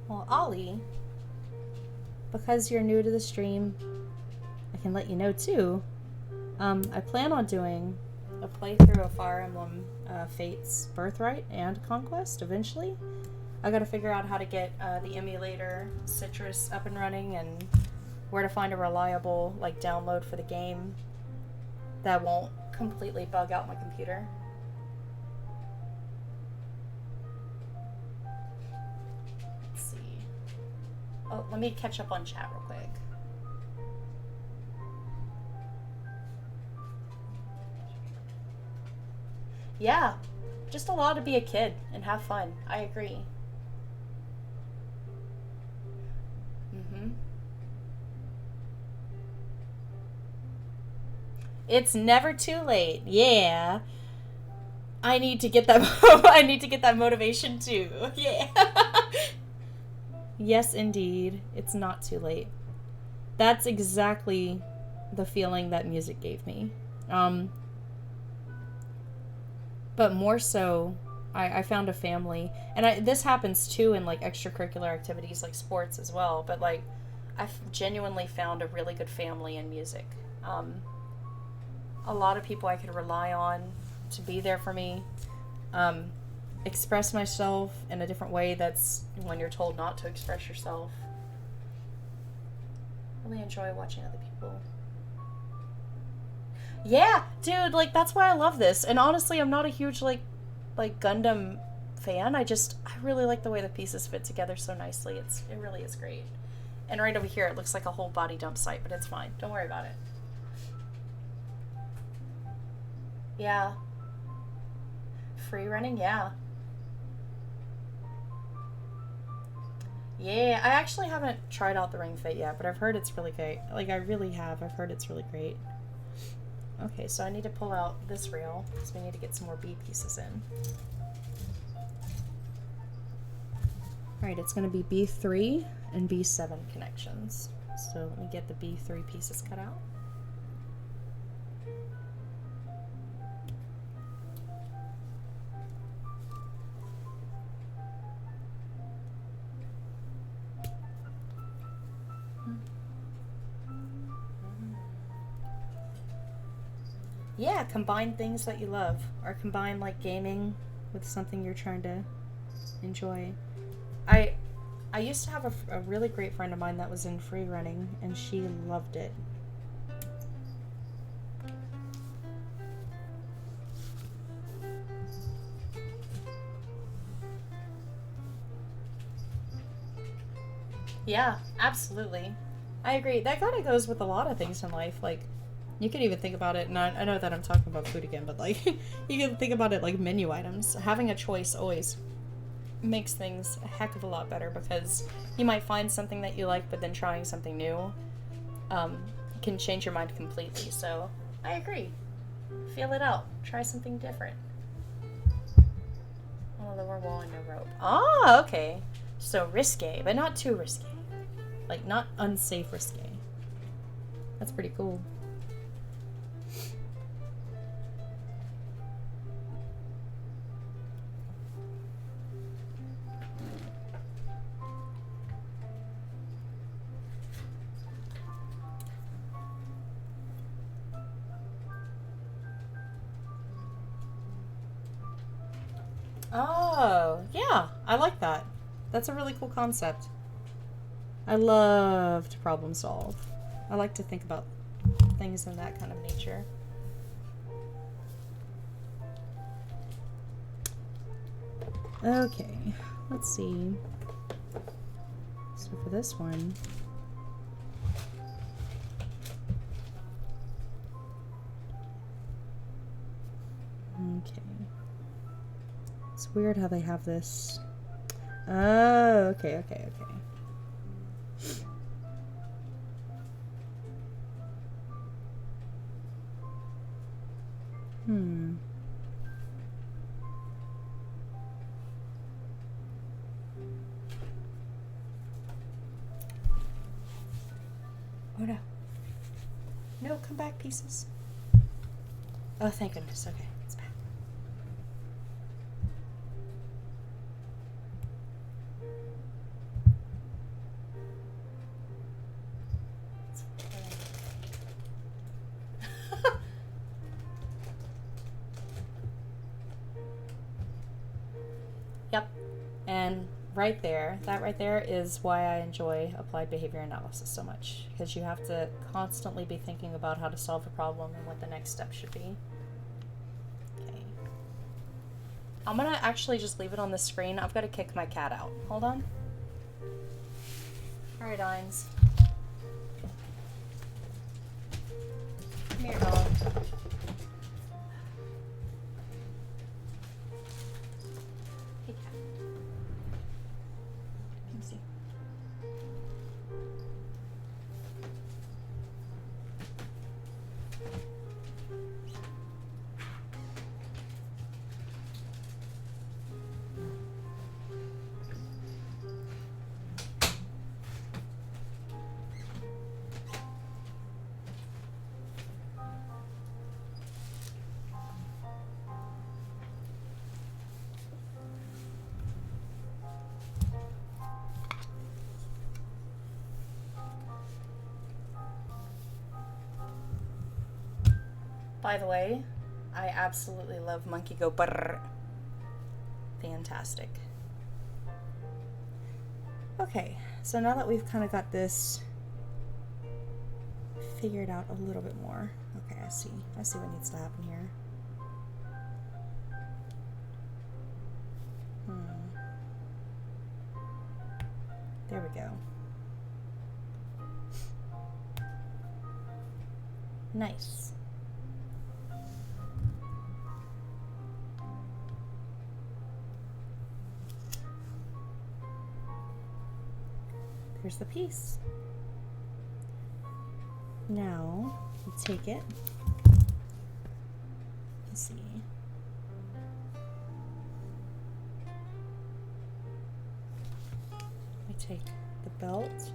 Well, Ollie, because you're new to the stream, I can let you know too. I plan on doing a playthrough of Fire Emblem Fates Birthright and Conquest eventually. I gotta figure out how to get the emulator Citrus up and running and where to find a reliable like download for the game that won't completely bug out my computer. Let's see. Oh, let me catch up on chat real quick. Yeah, just allow to be a kid and have fun. I agree. It's never too late. Yeah. I need to get that I need to get that motivation too. Yeah. Yes, indeed. It's not too late. That's exactly the feeling that music gave me. But more so, I found a family, and this happens too in like extracurricular activities like sports as well, but like I've genuinely found a really good family in music. A lot of people I could rely on to be there for me, express myself in a different way that's when you're told not to express yourself. Really enjoy watching other people. Yeah, dude, like that's why I love this. And honestly, I'm not a huge like Gundam fan. I really like the way the pieces fit together so nicely. It really is great. And right over here, it looks like a whole body dump site, but it's fine. Don't worry about it. Yeah. Free running, yeah. Yeah, I actually haven't tried out the Ring Fit yet, but I've heard it's really great. Like, I really have. I've heard it's really great. Okay, so I need to pull out this rail, because we need to get some more B pieces in. Alright, it's going to be B3 and B7 connections. So let me get the B3 pieces cut out. Yeah, combine things that you love, or combine like gaming with something you're trying to enjoy. I used to have a really great friend of mine that was in free running, and she loved it. Yeah, absolutely. I agree. That kind of goes with a lot of things in life. Like, you could even think about it, and I know that I'm talking about food again, but like, you can think about it like menu items. Having a choice always makes things a heck of a lot better, because you might find something that you like, but then trying something new can change your mind completely. So I agree. Feel it out. Try something different. Oh, lower wall and no rope. Ah, okay. So risque, but not too risque. Like, not unsafe risque. That's pretty cool. Oh, yeah, I like that. That's a really cool concept. I love to problem solve. I like to think about things in that kind of nature. Okay, let's see. So for this one, okay. It's weird how they have this. Oh, okay, okay, okay. Oh no. No, come back, pieces. Oh, thank goodness. Okay, it's back. Yep. And right there, that right there is why I enjoy applied behavior analysis so much, because you have to constantly be thinking about how to solve a problem and what the next step should be. Okay. I'm gonna actually just leave it on the screen. I've got to kick my cat out. Hold on. Alright, Ines. Come here, dog. Hey, cat. Come see. By the way, I absolutely love Monkey Go Brrr. Fantastic. Okay, so now that we've kind of got this figured out a little bit more. Okay, I see what needs to happen here. There we go. Nice. Here's the piece. Now, we take it. Let's see. take the belt.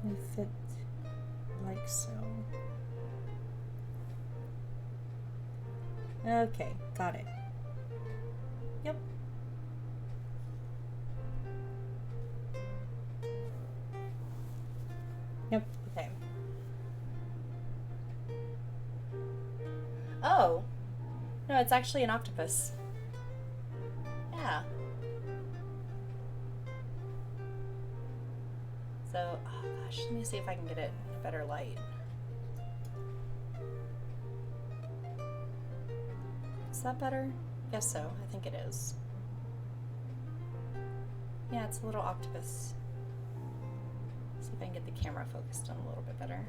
And fit like so. Okay, got it. Yep. Yep, okay. Oh! No, it's actually an octopus. Yeah. So, oh gosh, let me see if I can get it in a better light. Is that better? Guess so. I think it is. Yeah, it's a little octopus. See if I can get the camera focused on a little bit better.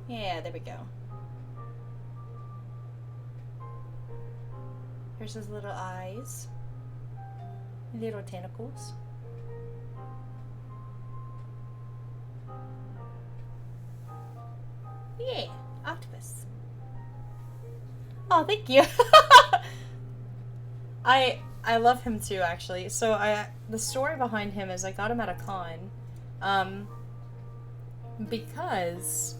Yeah, there we go. Here's his little eyes. Little tentacles. Yeah, octopus. Oh, thank you. I love him too, actually. So the story behind him is I got him at a con, because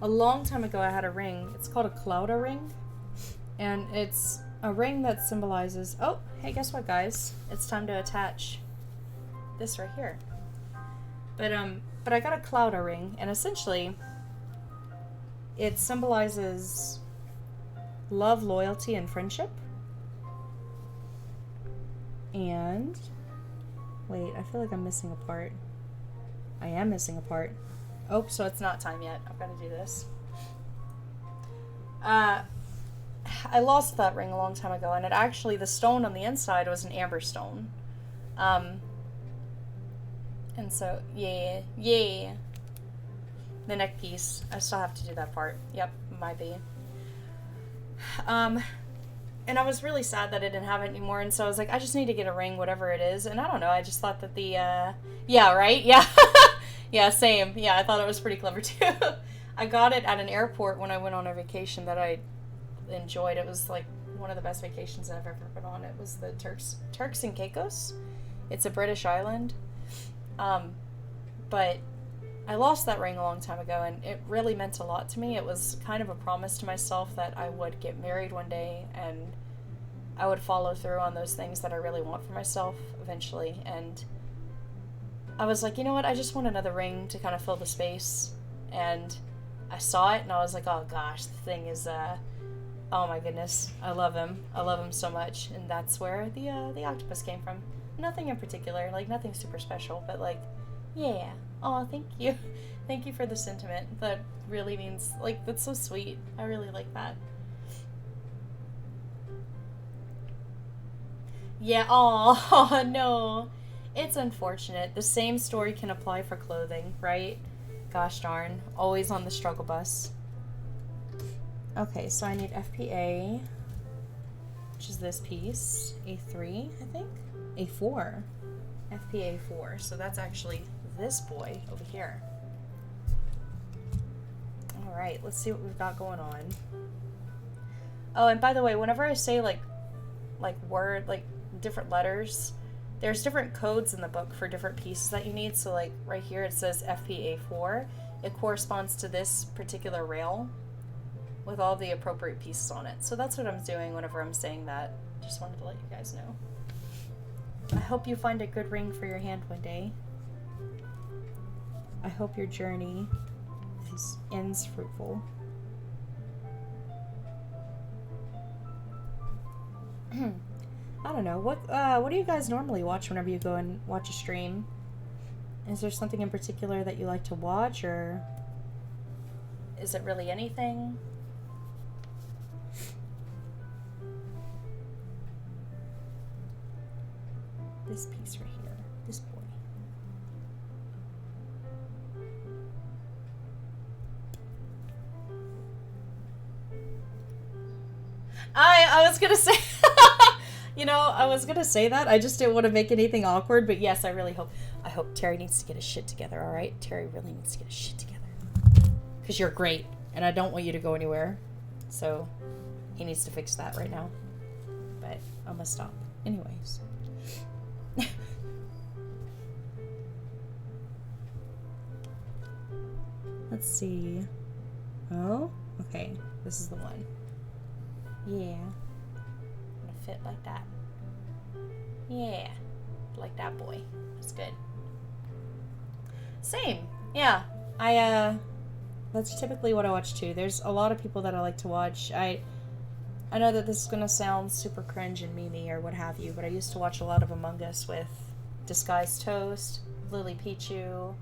a long time ago I had a ring. It's called a Clouda ring, and it's a ring that symbolizes. Oh, hey, guess what, guys? It's time to attach this right here. But I got a Clouda ring, and essentially, it symbolizes love, loyalty, and friendship. And wait, I feel like I'm missing a part. I am missing a part. Oh, so it's not time yet. I've got to do this. I lost that ring a long time ago, and it actually, the stone on the inside was an amber stone. And so, yeah. The neck piece, I still have to do that part. Yep, might be. And I was really sad that I didn't have it anymore, and so I was like, I just need to get a ring, whatever it is. And I don't know, I just thought that the, yeah, right? Yeah. Yeah, same. Yeah, I thought it was pretty clever, too. I got it at an airport when I went on a vacation that I enjoyed. It was, like, one of the best vacations I've ever been on. It was the Turks and Caicos. It's a British island. But I lost that ring a long time ago, and it really meant a lot to me. It was kind of a promise to myself that I would get married one day, and I would follow through on those things that I really want for myself eventually. And I was like, you know what, I just want another ring to kind of fill the space. And I saw it, and I was like, oh gosh, the thing is, oh my goodness, I love him so much. And that's where the octopus came from. Nothing in particular, like nothing super special, but like, yeah. Oh, thank you. Thank you for the sentiment. That really means, like, that's so sweet. I really like that. Yeah, oh no. It's unfortunate. The same story can apply for clothing, right? Gosh darn. Always on the struggle bus. Okay, so I need FPA, which is this piece. A3, I think? A4. FPA 4. So that's actually this boy over here. Alright, let's see what we've got going on. Oh, and by the way, whenever I say like different letters, there's different codes in the book for different pieces that you need. So like right here it says FPA4. It corresponds to this particular rail with all the appropriate pieces on it. So that's what I'm doing whenever I'm saying that. Just wanted to let you guys know. I hope you find a good ring for your hand one day. I hope your journey ends fruitful. I don't know. What do you guys normally watch whenever you go and watch a stream? Is there something in particular that you like to watch, or is it really anything? This piece right here. This boy. I was gonna say, you know, I was gonna say that. I just didn't want to make anything awkward, but yes, I really hope. I hope Terry needs to get his shit together. All right, Terry really needs to get his shit together. Cause you're great, and I don't want you to go anywhere. So, he needs to fix that right now. But I'm gonna stop. Anyways. Let's see. Oh, okay. This is the one. Yeah. Gonna fit like that. Yeah. Like that boy. That's good. Same. Yeah. That's typically what I watch too. There's a lot of people that I like to watch. I know that this is gonna sound super cringe and memey or what have you, but I used to watch a lot of Among Us with Disguised Toast, Lily Pichu,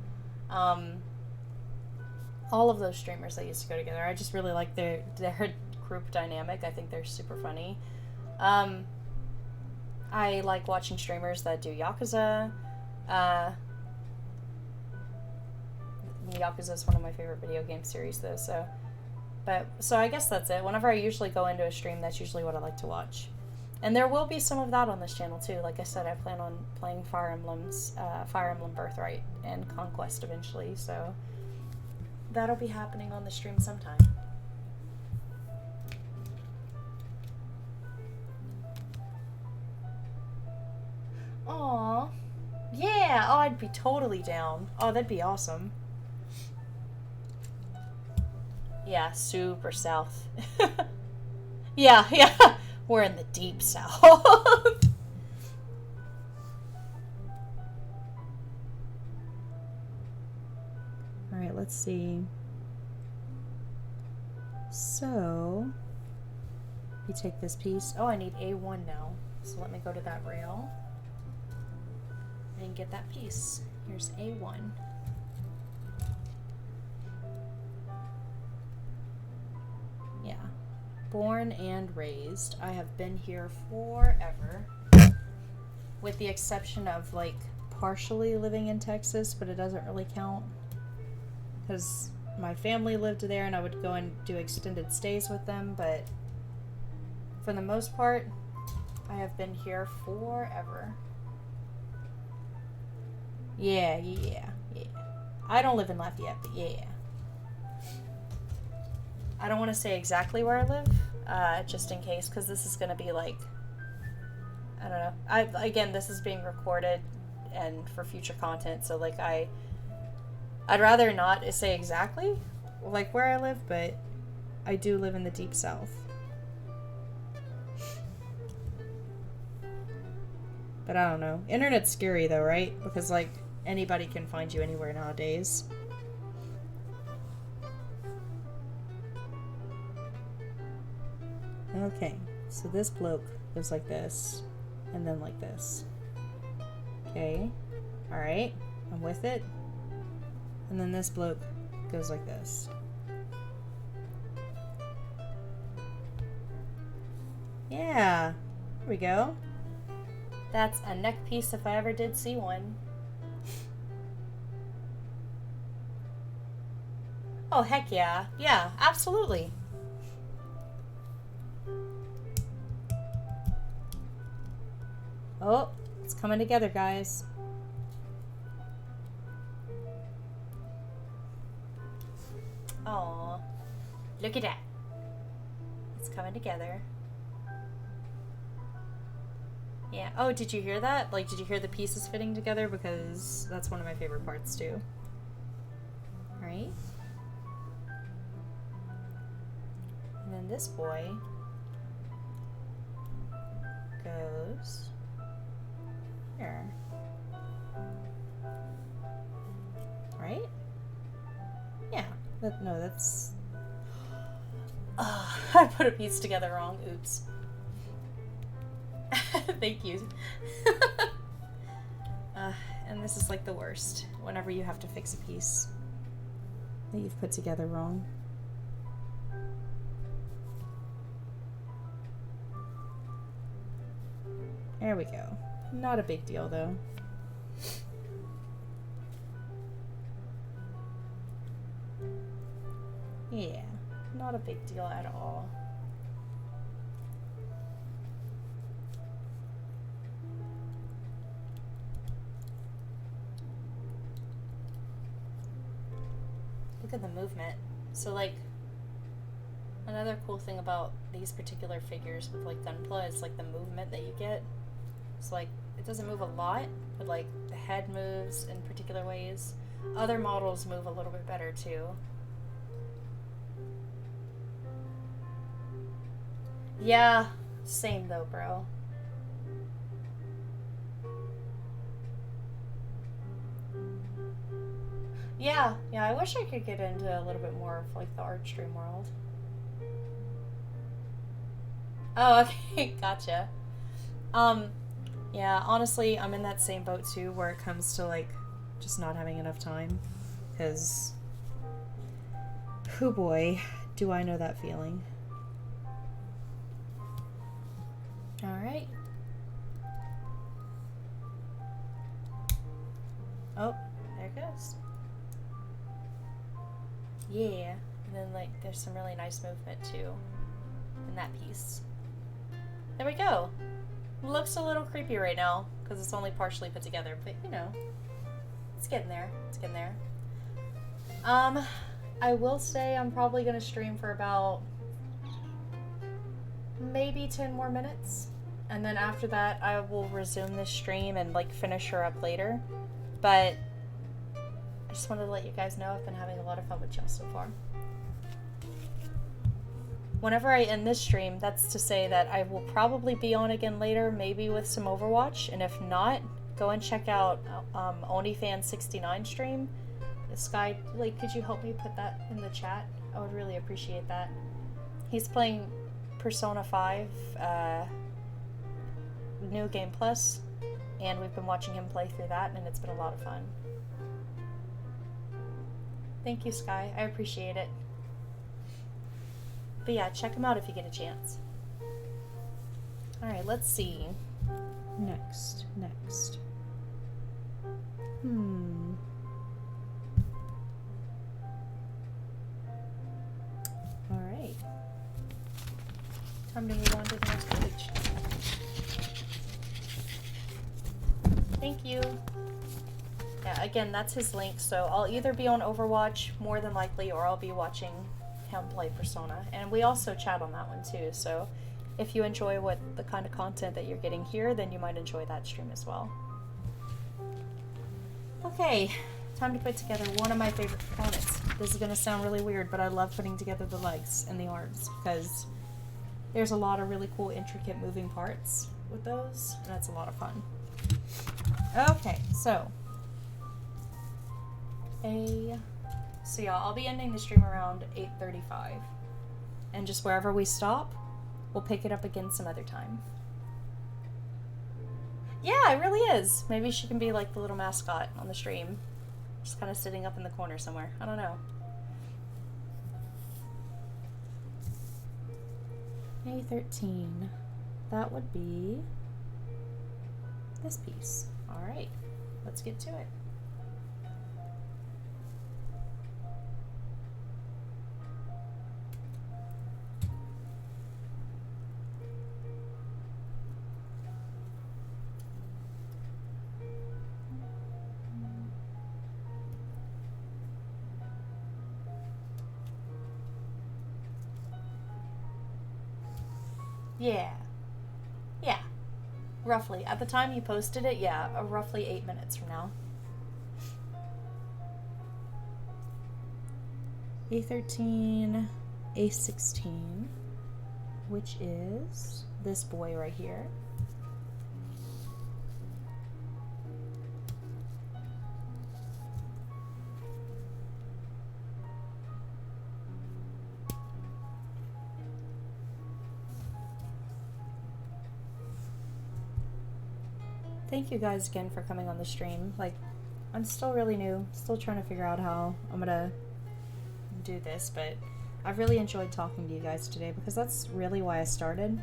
all of those streamers that used to go together. I just really like their group dynamic. I think they're super funny. I like watching streamers that do Yakuza. Yakuza is one of my favorite video game series though, so I guess that's it. Whenever I usually go into a stream, that's usually what I like to watch. And there will be some of that on this channel too. Like I said, I plan on playing Fire Emblem Birthright and Conquest eventually, so that'll be happening on the stream sometime. Aww. Yeah, oh, I'd be totally down. Oh, that'd be awesome. Yeah, super south. Yeah. We're in the deep south. Alright, let's see. So, we take this piece. Oh, I need A1 now. So let me go to that rail and get that piece. Here's A1. Yeah. Born and raised. I have been here forever. With the exception of, like, partially living in Texas, but it doesn't really count. Because my family lived there and I would go and do extended stays with them, but for the most part, I have been here forever. Yeah. I don't live in Lafayette, but yeah. I don't want to say exactly where I live, just in case, because this is going to be like, I don't know. Again, this is being recorded and for future content, so like I'd rather not say exactly like where I live, but I do live in the deep south. But I don't know. Internet's scary though, right? Because like anybody can find you anywhere nowadays. Okay, so this bloke goes like this, and then like this. Okay, alright, I'm with it. And then this bloke goes like this. Yeah, there we go. That's a neck piece if I ever did see one. Oh, heck yeah. Yeah, absolutely. Oh, it's coming together, guys. Aw, look at that. It's coming together. Yeah. Oh, did you hear that? Like, did you hear the pieces fitting together? Because that's one of my favorite parts, too. Right? And then this boy goes here. Right? Yeah. No, that's... Oh, I put a piece together wrong. Oops. Thank you. And this is like the worst. Whenever you have to fix a piece that you've put together wrong. There we go. Not a big deal, though. Yeah, not a big deal at all. look at the movement. So like, another cool thing about these particular figures with like Gunpla is like the movement that you get. So like, it doesn't move a lot, but like the head moves in particular ways. Other models move a little bit better too. Yeah, same though, bro. Yeah, I wish I could get into a little bit more of like the art stream world. Oh, okay, gotcha. Yeah, honestly, I'm in that same boat too, where it comes to like just not having enough time, because, oh boy, do I know that feeling. All right. Oh, there it goes. Yeah, and then like there's some really nice movement too in that piece. There we go. Looks a little creepy right now because it's only partially put together, but you know, it's getting there. It's getting there. I will say I'm probably gonna stream for about maybe 10 more minutes, and then after that I will resume this stream and like finish her up later. But I just wanted to let you guys know I've been having a lot of fun with y'all so far. Whenever I end this stream, that's to say that I will probably be on again later, maybe with some Overwatch, and if not, go and check out OnlyFans69 stream. Sky, like, could you help me put that in the chat? I would really appreciate that. He's playing Persona 5 New Game Plus, and we've been watching him play through that, and it's been a lot of fun. Thank you, Sky. I appreciate it. But yeah, check him out if you get a chance. Alright, let's see. Next. Alright. Time to move on to the next page. Thank you. Yeah, again, that's his link, so I'll either be on Overwatch, more than likely, or I'll be watching him play Persona. And we also chat on that one too, so if you enjoy the kind of content that you're getting here, then you might enjoy that stream as well. Okay, time to put together one of my favorite components. This is going to sound really weird, but I love putting together the legs and the arms, because there's a lot of really cool, intricate moving parts with those, and that's a lot of fun. Okay, so yeah, I'll be ending the stream around 8:35, and just wherever we stop, we'll pick it up again some other time. Yeah, it really is. Maybe she can be like the little mascot on the stream, just kind of sitting up in the corner somewhere. I don't know. A13. That would be this piece. All right, let's get to it. Yeah, roughly. At the time you posted it, yeah, roughly 8 minutes from now. A13, A16, which is this boy right here. Thank you guys again for coming on the stream. Like, I'm still really new, still trying to figure out how I'm gonna do this, but I've really enjoyed talking to you guys today, because that's really why I started,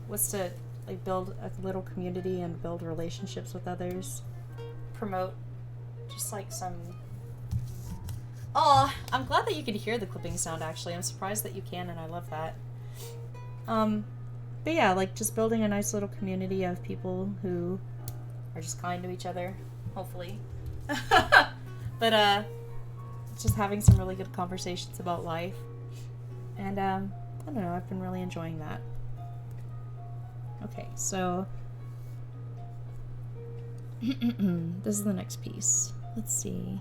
was to like build a little community and build relationships with others, promote just like some... Oh, I'm glad that you could hear the clipping sound actually. I'm surprised that you can, and I love that. But yeah, like just building a nice little community of people who are just kind to each other, hopefully. But just having some really good conversations about life. And I don't know, I've been really enjoying that. Okay, so this is the next piece. Let's see.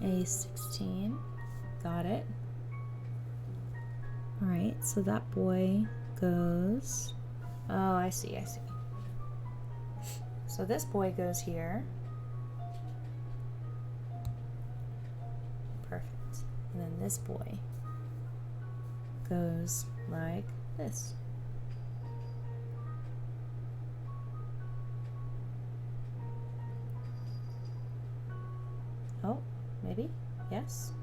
A16. Got it. Alright, so that boy goes... Oh, I see, I see. So this boy goes here. Perfect. And then this boy goes like this. Oh, maybe? Yes?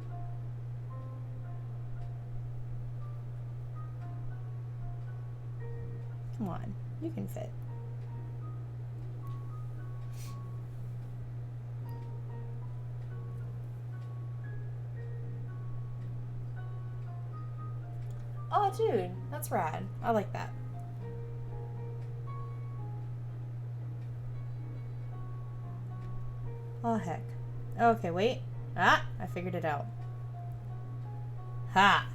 Come on, you can fit. Oh, dude, that's rad. I like that. Oh, heck. Okay, wait. Ah, I figured it out. Ha!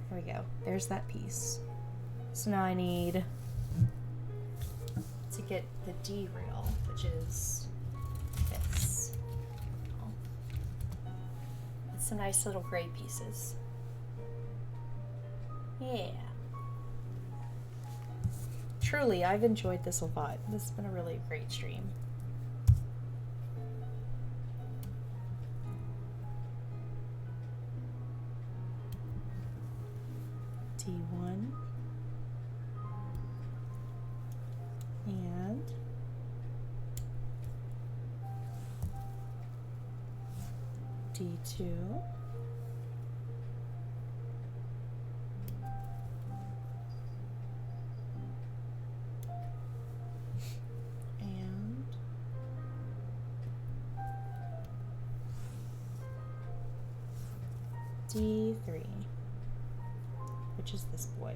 There we go. There's that piece. So now I need to get the D rail, which is this. It's some nice little gray pieces. Yeah. Truly, I've enjoyed this a lot. This has been a really great stream. D1 and D2 and D3, which is this boy.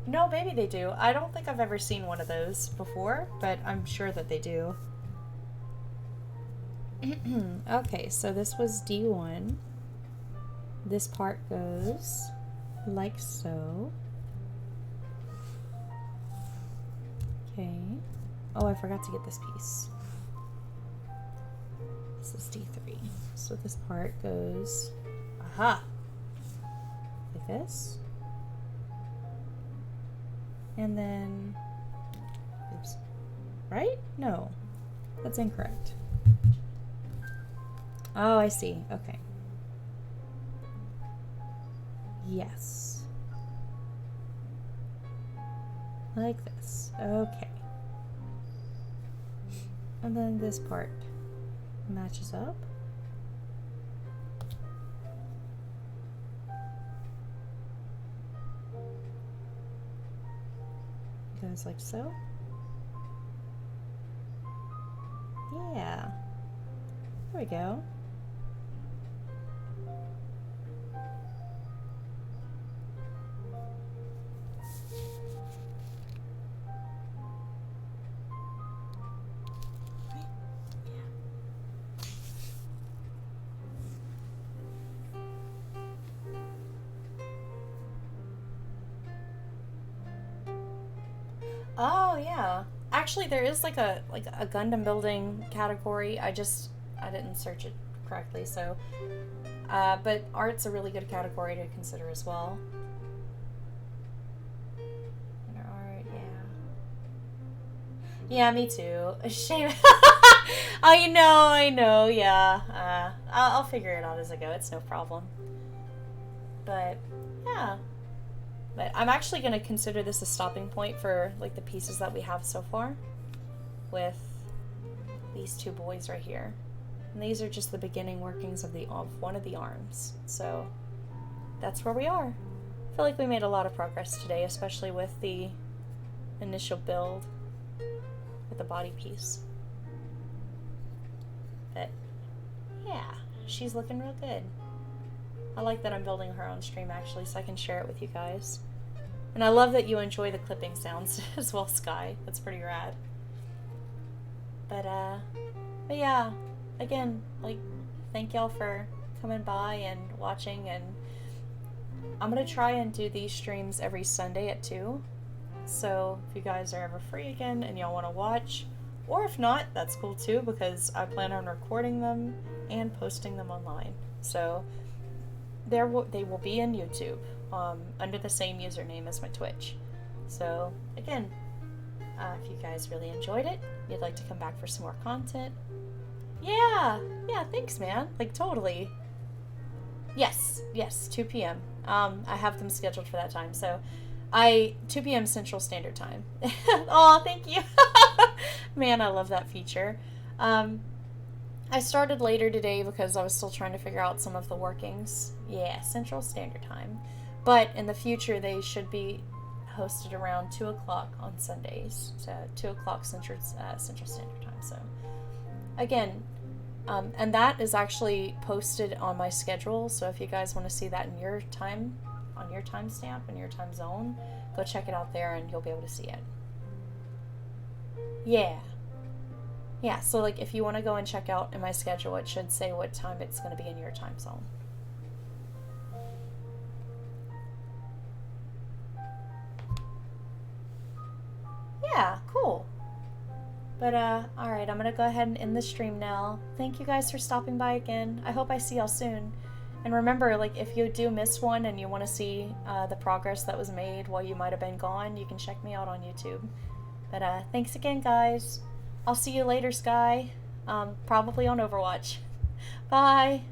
No, maybe they do. I don't think I've ever seen one of those before, but I'm sure that they do. Okay, so this was D1. This part goes like so. Okay. Oh, I forgot to get this piece. This is D3. So this part goes, aha, like this. And then, oops, right? No, that's incorrect. Oh, I see. Okay. Yes. Like this. Okay. And then this part matches up. Goes like so. Yeah. There we go. Oh yeah. Actually, there is like a Gundam building category. I didn't search it correctly, so but art's a really good category to consider as well. Art, yeah. Yeah, me too. Shame. I know, yeah. I'll figure it out as I go. It's no problem. But yeah. But I'm actually going to consider this a stopping point for like the pieces that we have so far with these two boys right here. And these are just the beginning workings of one of the arms. So that's where we are feel like we made a lot of progress today, especially with the initial build with the body piece. But yeah, she's looking real good. I like that I'm building her own stream actually, so I can share it with you guys. And I love that you enjoy the clipping sounds as well, Sky. That's pretty rad. But yeah, again, like, thank y'all for coming by and watching, and I'm gonna try and do these streams every Sunday at 2. So if you guys are ever free again and y'all want to watch, or if not, that's cool too, because I plan on recording them and posting them online. So they will be in YouTube under the same username as my Twitch. So again, if you guys really enjoyed it, you'd like to come back for some more content, yeah, thanks, man. Like, totally. Yes, 2 p.m. I have them scheduled for that time, so 2 p.m. Central Standard Time. Oh, thank you. Man, I love that feature. I started later today because I was still trying to figure out some of the workings. Yeah, Central Standard Time. But in the future, they should be hosted around 2 o'clock on Sundays. So 2 o'clock Central Standard Time. So again, and that is actually posted on my schedule. So if you guys want to see that in your time, on your timestamp, in your time zone, go check it out there and you'll be able to see it. Yeah, so like if you want to go and check out in my schedule, it should say what time it's going to be in your time zone. Yeah, cool. But alright, I'm going to go ahead and end the stream now. Thank you guys for stopping by again. I hope I see y'all soon. And remember, like, if you do miss one and you want to see the progress that was made while you might have been gone, you can check me out on YouTube. But thanks again, guys. I'll see you later, Sky. Probably on Overwatch. Bye.